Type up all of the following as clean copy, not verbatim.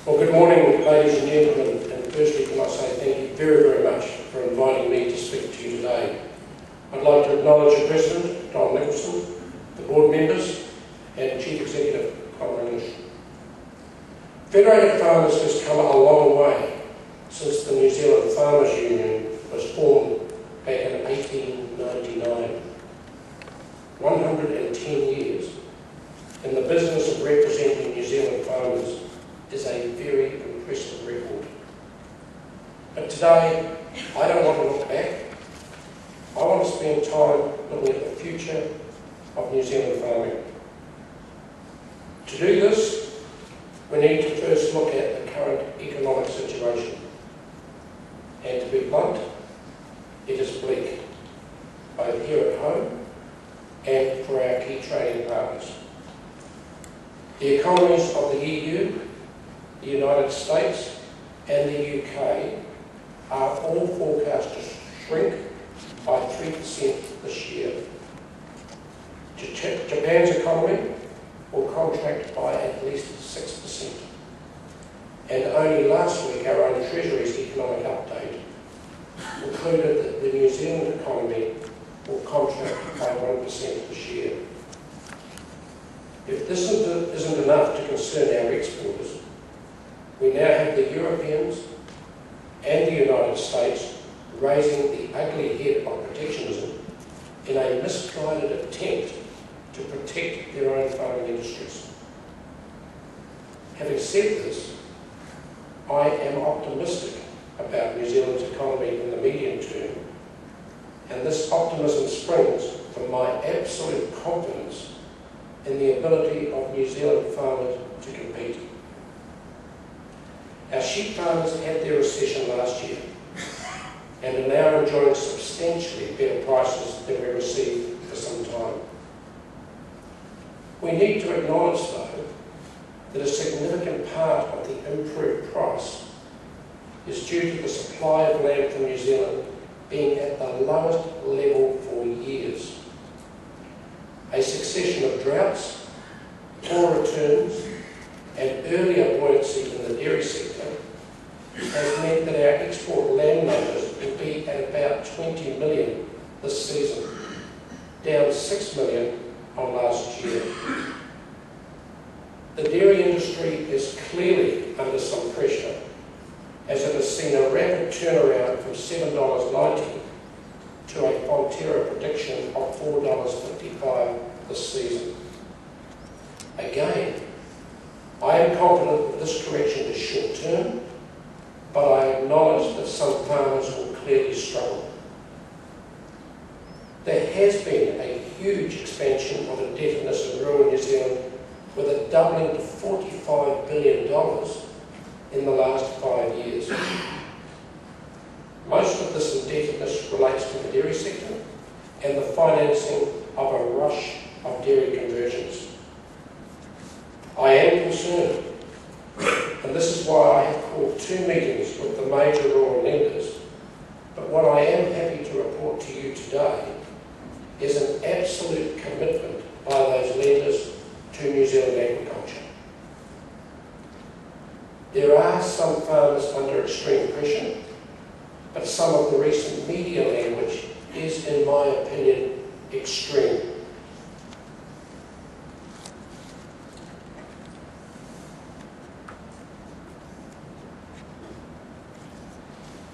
Well, good morning, ladies and gentlemen, and firstly can I say thank you very, very much for inviting me to speak to you today. I'd like to acknowledge the President, Don Nicholson, the board members, and Chief Executive, Colin English. Federated Farmers has come a long way since the New Zealand Farmers Union was formed back in 1899. 110 years in the business of representing New Zealand farmers is a very impressive record. But today, I don't want to look back. I want to spend time looking at the future of New Zealand farming. To do this, we need to first look at the current economic situation. And to be blunt, it is bleak, both here at home and for our key trading partners. The economies of the EU, the United States and the UK are all forecast to shrink by 3% this year. Japan's economy will contract by at least 6%. And only last week our own Treasury's economic update concluded that the New Zealand economy will contract by 1% this year. If this isn't enough to concern our exporters, we now have the Europeans and the United States raising the ugly head of protectionism in a misguided attempt to protect their own farming industries. Having said this, I am optimistic about New Zealand's economy in the medium term, and this optimism springs from my absolute confidence in the ability of New Zealand farmers to compete. Our sheep farmers had their recession last year and are now enjoying substantially better prices than we received for some time. We need to acknowledge, though, that a significant part of the improved price is due to the supply of lamb from New Zealand being at the lowest level for years. A succession of droughts, poor returns, and earlier buoyancy in the dairy sector has meant that our export lamb numbers will be at about 20 million this season, down 6 million on last year. The dairy industry is clearly under some pressure, as it has seen a rapid turnaround from $7.90 to a Fonterra prediction of $4.55 this season. Again, I am confident that this correction is short-term, but I acknowledge that some farmers will clearly struggle. There has been a huge expansion of indebtedness in rural New Zealand, with it doubling to $45 billion in the last 5 years. Most of this indebtedness relates to the dairy sector and the financing of a rush of dairy conversions. I am concerned, and this is why I have called 2 meetings with the major rural lenders, but what I am happy to report to you today is an absolute commitment by those lenders to New Zealand agriculture. There are some farmers under extreme pressure, but some of the recent media language is, in my opinion, extreme.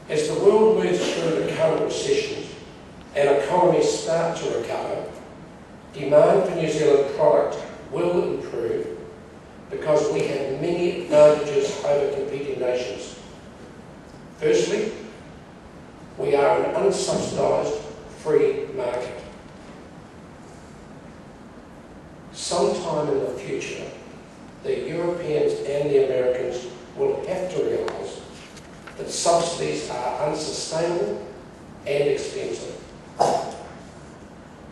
As the world moves through the current recession and economies start to recover, demand for New Zealand product will improve because we have many advantages over competing nations. Firstly, we are an unsubsidised free market. Sometime in the future, the Europeans and the Americans will have to realise that subsidies are unsustainable and expensive.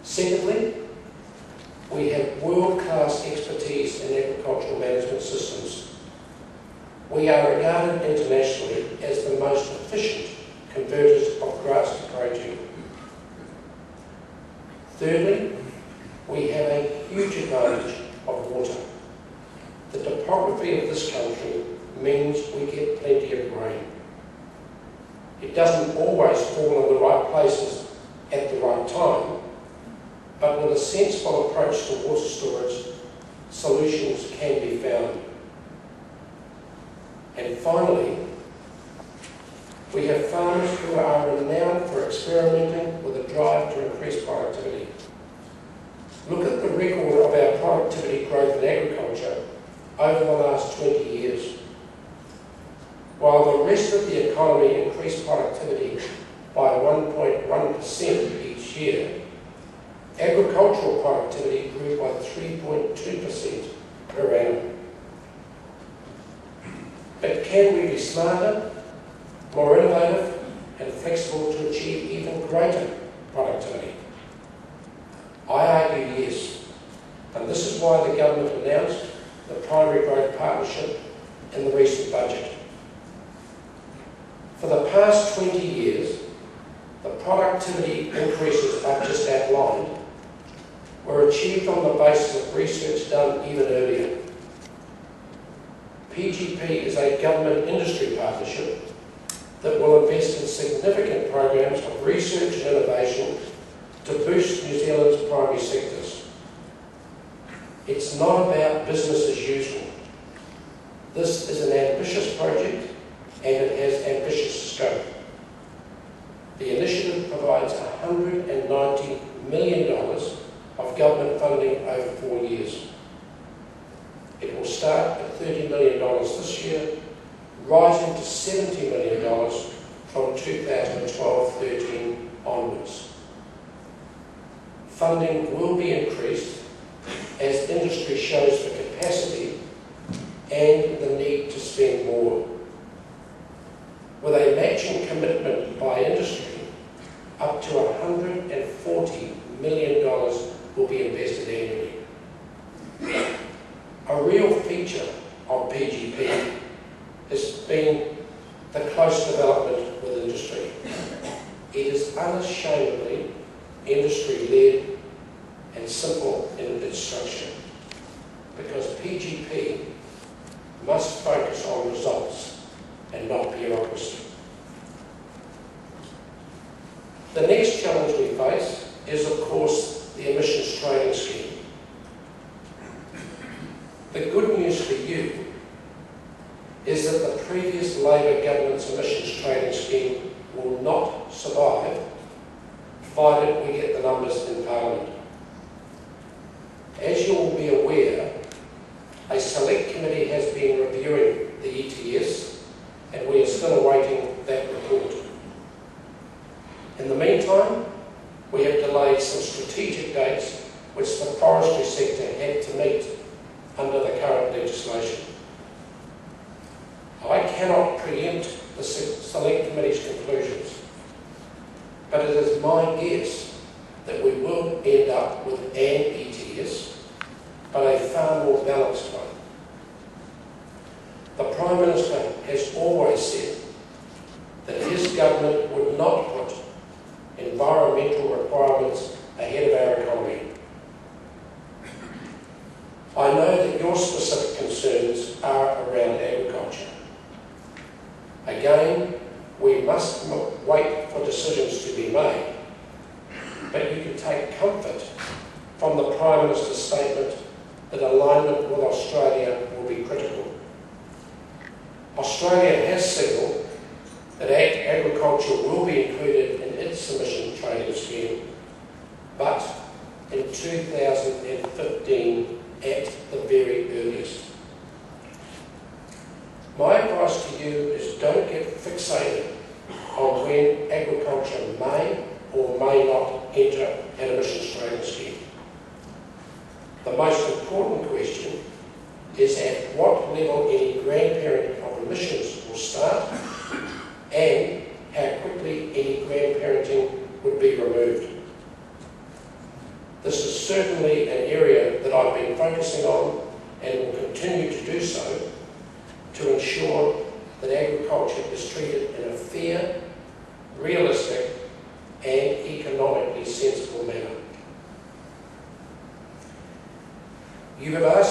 Secondly, we have world-class expertise in agricultural management systems. We are regarded internationally as the most efficient converters of grass to protein. Thirdly, we have a huge advantage of water. The topography of this country means we get plenty of grain. It doesn't always fall in the right places at the right time, but with a sensible approach to water storage, solutions can be found. And finally, we have farmers who are renowned for experimenting with a drive to increase productivity. Look at the record of our productivity growth in agriculture over the last 20 years. While the rest of the economy increased productivity by 1.1% each year, agricultural productivity grew by 3.2% per annum. But can we be smarter, more innovative and flexible to achieve even greater productivity? I argue yes, and this is why the government announced the Primary Growth Partnership in the recent budget. For the past 20 years, the productivity increases I've just outlined were achieved on the basis of research done even earlier. PGP is a government-industry partnership that will invest in significant programs of research and innovation to boost New Zealand's primary sectors. It's not about business as usual. This is an ambitious project and it has ambitious scope. The initiative provides $190 million of government funding over 4 years. It will start at $30 million this year, rising to $70 million from 2012-13 onwards. Funding will be increased as industry shows the capacity and the need to spend more. With a matching commitment by industry, up to $140 million will be invested annually. A real feature of PGP has been the close development with industry. It is unashamedly industry-led and simple in its structure, because PGP must focus on results and not bureaucracy. The next challenge we face is, of course, the emissions trading scheme. The good news for you is that the previous Labor government's emissions trading scheme will not survive, provided we get the numbers in Parliament. As you will be aware, a select committee has been reviewing the ETS, and we are still awaiting that report. In the meantime, we have delayed some strategic dates which the forestry sector had to meet under the current legislation. I cannot preempt the Select Committee's conclusions, but it is my guess that we will end up with an ETS, but a far more balanced one. The Prime Minister has always said that his government would not put environmental requirements ahead of our economy. I know that your specific concerns are around agriculture. Again, we must wait for decisions to be made, but you can take comfort from the Prime Minister's statement that alignment with Australia will be critical. Australia has signalled that agriculture will be included in its emission trading scheme, but in 2015 at the very earliest. My advice to you is don't get fixated on when agriculture may or may not enter an emissions trading scheme. The most important question is at what level any grandparent of emissions will start and how quickly any grandparenting would be removed. This is certainly an area that I've been focusing on and will continue to do so to ensure that agriculture is treated in a fair, realistic and economically sensible manner. You have asked